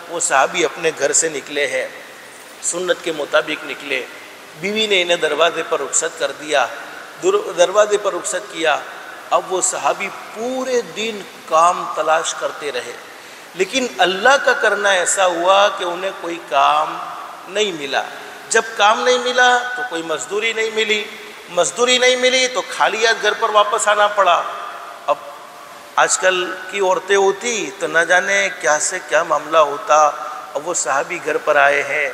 وہ صحابی اپنے گھر سے نکلے ہیں، سنت کے مطابق نکلے، بیوی نے انہیں دروازے پر رخصت کر دیا، دروازے پر رخصت کیا۔ اب وہ صحابی پورے دن کام تلاش کرتے رہے، لیکن اللہ کا کرنا ایسا ہوا کہ انہیں کوئی کام نہیں ملا۔ جب کام نہیں ملا تو کوئی مزدوری نہیں ملی، مزدوری نہیں ملی تو خالی ہاتھ گھر پر واپس آنا پڑا۔ اب آج کل کی عورتیں ہوتی تو نہ جانے کیا سے کیا معاملہ ہوتا۔ اب وہ صحابی گھر پر آئے ہیں،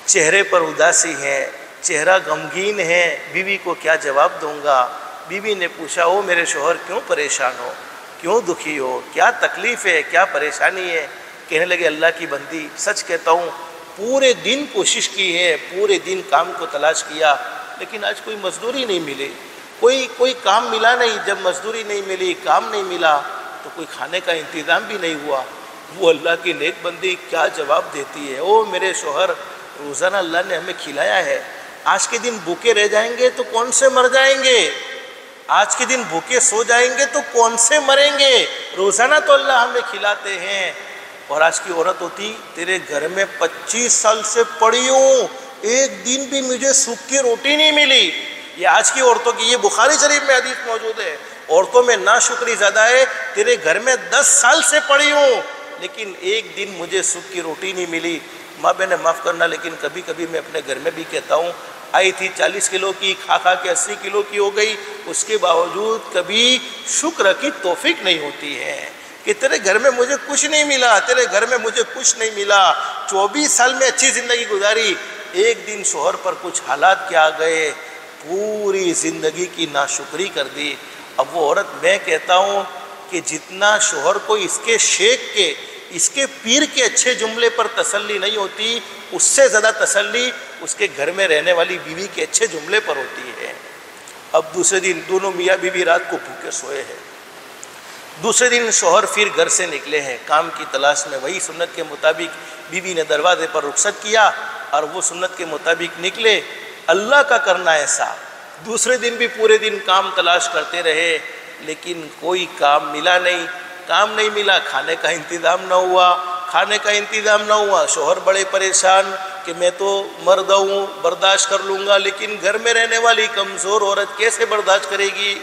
چہرے پر اداسی ہے، چہرہ غمگین ہے، بیوی کو کیا جواب دوں گا؟ بیوی نے پوچھا، او میرے شوہر کیوں پریشان ہو، کیوں دکھی ہو، کیا تکلیف ہے، کیا پریشانی ہے؟ کہنے لگے، اللہ کی بندی سچ کہتا ہوں پورے دن کوشش کی ہے، پورے دن کام کو تلاش کیا، لیکن آج کوئی مزدوری نہیں ملی، کوئی کام ملا نہیں۔ جب مزدوری نہیں ملی، کام نہیں ملا تو کوئی کھانے کا انتظام بھی نہیں ہوا۔ وہ اللہ کی نیک بندی کیا جواب دیتی ہے، او میرے شوہر روزانہ اللہ نے ہمیں کھلایا ہے، آج کے دن بھوکے رہ جائیں گے تو کون سے مر جائیں گے، آج کے دن بھوکے سو جائیں گے تو کون سے مریں گے، روزانہ تو اللہ ہمیں کھلاتے ہیں۔ اور آج کی عورت ہوتی، تیرے گھر میں 25 سال سے پڑی ہوں، ایک دن بھی مجھے سوکھی روٹی نہیں ملی۔ یہ آج کی عورتوں کی، یہ بخاری شریف میں حدیث موجود ہے، عورتوں میں ناشکری زیادہ ہے۔ تیرے گھر میں 10 سال سے پڑی ہوں لیکن ایک دن مجھے سوکھی روٹی نہیں ملی۔ ماں بہنیں معاف کرنا، لیکن کبھی کبھی میں اپنے گھر میں بھی کہتا ہوں، آئی تھی 40 کلو کی، کھا کے 80 کلو کی ہو گئی، اس کے باوجود کبھی شکر کی توفیق نہیں ہوتی ہے کہ تیرے گھر میں مجھے کچھ نہیں ملا، تیرے گھر میں مجھے کچھ نہیں ملا۔ 24 سال میں اچھی زندگی گزاری، ایک دن شوہر پر کچھ حالات کیا گئے، پوری زندگی کی ناشکری کر دی۔ اب وہ عورت، میں کہتا ہوں کہ جتنا شوہر کو اس کے شیخ کے، اس کے پیر کے اچھے جملے پر تسلی نہیں ہوتی، اس سے زیادہ تسلی اس کے گھر میں رہنے والی بیوی کے اچھے جملے پر ہوتی ہے۔ اب دوسرے دن دونوں میاں بیوی رات کو بھوکے سوئے ہیں۔ دوسرے دن شوہر پھر گھر سے نکلے ہیں کام کی تلاش میں، وہی سنت کے مطابق بیوی نے دروازے پر رخصت کیا اور وہ سنت کے مطابق نکلے۔ اللہ کا کرنا ایسا، دوسرے دن بھی پورے دن کام تلاش کرتے رہے لیکن کوئی کام ملا نہیں، کام نہیں ملا، کھانے کا انتظام نہ ہوا، کھانے کا انتظام نہ ہوا۔ شوہر بڑے پریشان کہ میں تو مرد ہوں، برداشت کر لوں گا، لیکن گھر میں رہنے والی کمزور عورت کیسے برداشت کرے گی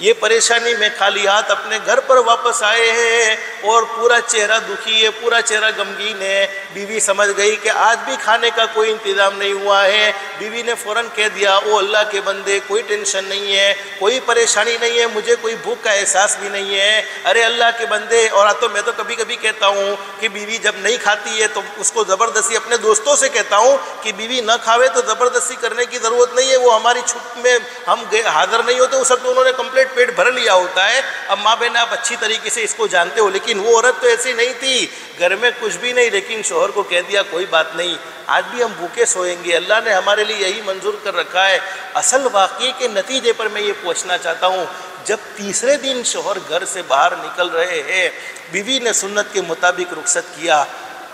یہ پریشانی؟ میں خالی ہاتھ اپنے گھر پر واپس آئے ہیں اور پورا چہرہ دکھی ہے، پورا چہرہ غمگین ہے۔ بیوی سمجھ گئی کہ آج بھی کھانے کا کوئی انتظام نہیں ہوا ہے۔ بیوی نے فوراً کہہ دیا، او اللہ کے بندے کوئی ٹینشن نہیں ہے، کوئی پریشانی نہیں ہے، مجھے کوئی بھوک کا احساس بھی نہیں ہے۔ ارے اللہ کے بندے، اور میں تو کبھی کبھی کہتا ہوں کہ بیوی جب نہیں کھاتی ہے تو اس کو زبردستی، اپنے دوستوں سے کہتا ہوں کہ بیوی نہ کھاوے تو زبردستی کرنے کی ضرورت نہیں ہے، وہ ہماری چھٹ میں ہم حاضر نہیں ہوتے، اس وقت انہوں نے کمپلیٹ پیٹ بھر لیا ہوتا ہے۔ اب ماں بہن آپ اچھی طریقے سے اس کو جانتے ہو، لیکن وہ عورت تو ایسی نہیں تھی، گھر میں کچھ بھی نہیں، لیکن شوہر کو کہہ دیا کوئی بات نہیں، آج بھی ہم بھوکے سوئیں گے، اللہ نے ہمارے لیے یہی منظور کر رکھا ہے۔ اصل واقعے کے نتیجے پر میں یہ پوچھنا چاہتا ہوں، جب تیسرے دن شوہر گھر سے باہر نکل رہے ہیں، بیوی نے سنت کے مطابق رخصت کیا،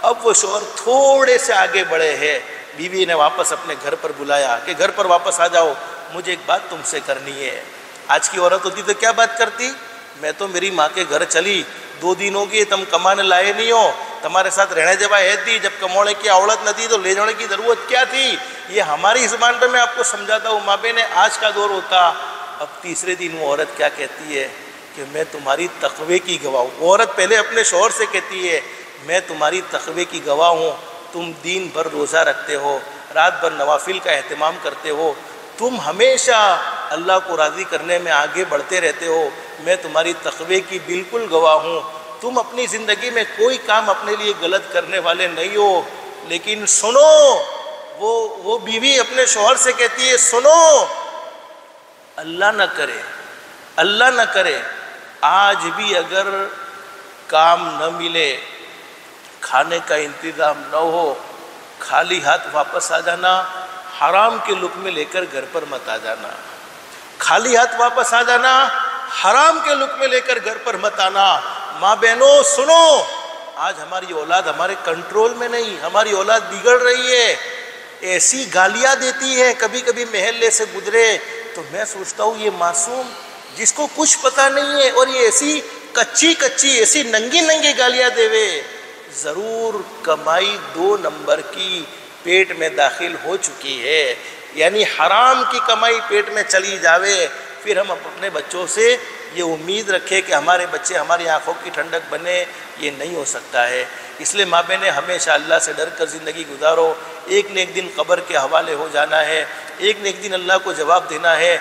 اب وہ شوہر تھوڑے سے آگے بڑھے ہیں، بیوی نے واپس اپنے گھر پر بلایا کہ گھر پر واپس آ جاؤ، مجھے ایک بات تم سے کرنی ہے۔ آج کی عورت ہوتی تو کیا بات کرتی؟ میں تو میری ماں کے گھر چلی، 2 دن ہو گئے تم کمانے لائے نہیں ہو، تمہارے ساتھ رہنے جب ہے تھی، جب کمانے کی عورت نہ تھی تو لے جانے کی ضرورت کیا تھی؟ یہ ہماری زبان پہ میں آپ کو سمجھاتا ہوں، ماں بہن آج کا دور ہوتا۔ اب تیسرے دن وہ عورت کیا کہتی ہے کہ میں تمہاری تقوی کی گواہ ہوں۔ وہ عورت پہلے اپنے شوہر سے کہتی ہے، میں تمہاری تقوی کی گواہ ہوں، تم دن بھر روزہ رکھتے ہو، رات بھر نوافل کا اہتمام کرتے ہو، تم ہمیشہ اللہ کو راضی کرنے میں آگے بڑھتے رہتے ہو، میں تمہاری تقوی کی بالکل گواہ ہوں، تم اپنی زندگی میں کوئی کام اپنے لیے غلط کرنے والے نہیں ہو۔ لیکن سنو، وہ بیوی اپنے شوہر سے کہتی ہے، سنو، اللہ نہ کرے، اللہ نہ کرے آج بھی اگر کام نہ ملے، کھانے کا انتظام نہ ہو، خالی ہاتھ واپس آ جانا، حرام کے لقمے لے کر گھر پر مت آ جانا، خالی ہاتھ واپس آ جانا، حرام کے لقمے لے کر گھر پر مت آنا۔ ماں بہنوں سنو، آج ہماری اولاد ہمارے کنٹرول میں نہیں، ہماری اولاد بگڑ رہی ہے، ایسی گالیاں دیتی ہے، کبھی کبھی محلے سے گزرے تو میں سوچتا ہوں یہ معصوم جس کو کچھ پتہ نہیں ہے اور یہ ایسی کچی ایسی ننگی گالیاں دے وے، ضرور کمائی 2 نمبر کی پیٹ میں داخل ہو چکی ہے، یعنی حرام کی کمائی پیٹ میں چلی جاوے، پھر ہم اپنے بچوں سے یہ امید رکھے کہ ہمارے بچے ہماری آنکھوں کی ٹھنڈک بنے، یہ نہیں ہو سکتا ہے۔ اس لیے ماں بہنیں ہمیشہ اللہ سے ڈر کر زندگی گزارو، ایک نہ ایک دن قبر کے حوالے ہو جانا ہے، ایک نہ ایک دن اللہ کو جواب دینا ہے۔